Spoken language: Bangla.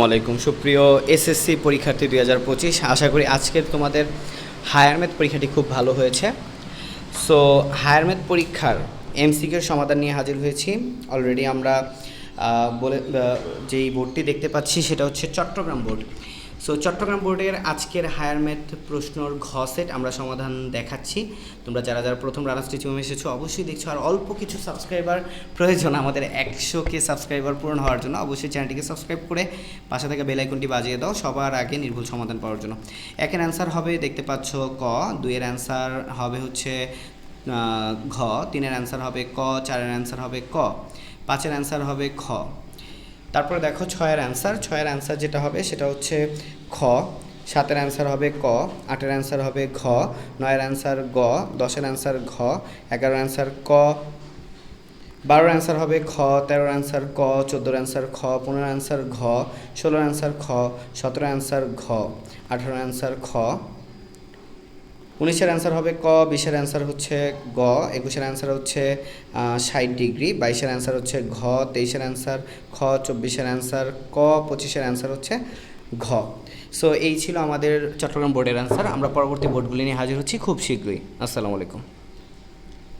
আসসালামু আলাইকুম সুপ্রিয় এসএসসি পরীক্ষার্থী 2025। আশা করি আজকের তোমাদের হায়ার ম্যাথ পরীক্ষাটি খুব ভালো হয়েছে। সো হায়ার ম্যাথ পরীক্ষার এমসিকিউর সমাধান নিয়ে হাজির হয়েছি। অলরেডি আমরা যেই বোর্ডটি দেখতে পাচ্ছি সেটা হচ্ছে চট্টগ্রাম বোর্ড। সো চট্টগ্রাম বোর্ডের আজকের হায়ার ম্যাথ প্রশ্নর ঘ সেট আমরা সমাধান দেখাচ্ছি। তোমরা যারা যারা প্রথম রানার্স টিচিংয়ে এসেছো অবশ্যই দেখছো, আর অল্প কিছু সাবস্ক্রাইবার প্রয়োজন আমাদের 100K সাবস্ক্রাইবার পূরণ হওয়ার জন্য। অবশ্যই চ্যানেলটিকে সাবস্ক্রাইব করে পাশে থাকা বেল আইকনটি বাজিয়ে দাও সবার আগে নির্ভুল সমাধান পাওয়ার জন্য। একের অ্যান্সার হবে দেখতে পাচ্ছ ক, দুইয়ের অ্যান্সার হবে হচ্ছে ঘ, তিনের অ্যান্সার হবে ক, চারের অ্যান্সার হবে ক, পাঁচের অ্যান্সার হবে খ। তারপরে দেখো ছয়ের অ্যান্সার যেটা হবে সেটা হচ্ছে খ, সাতের অ্যান্সার হবে ক, আটের অ্যান্সার হবে ঘ, নয়ের অ্যান্সার গ, দশের অ্যান্সার ঘ, 11 অ্যান্সার ক, 12 অ্যান্সার হবে খ, 13 অ্যান্সার ক, 14 অ্যান্সার খ, 15 অ্যান্সার ঘ, 16 অ্যান্সার খ, 17 অ্যান্সার ঘ, 18 অ্যান্সার খ, 19-এর অ্যান্সার হবে ক, 20-এর অ্যান্সার হচ্ছে গ, 21-এর অ্যান্সার হচ্ছে 60 ডিগ্রি, 22-এর অ্যান্সার হচ্ছে ঘ, 23-এর অ্যান্সার খ, 24-এর অ্যান্সার ক, 25-এর অ্যান্সার হচ্ছে ঘ। সো এই ছিল আমাদের চট্টগ্রাম বোর্ডের অ্যান্সার। আমরা পরবর্তী বোর্ডগুলি নিয়ে হাজির হচ্ছি খুব শীঘ্রই। আসসালামু আলাইকুম।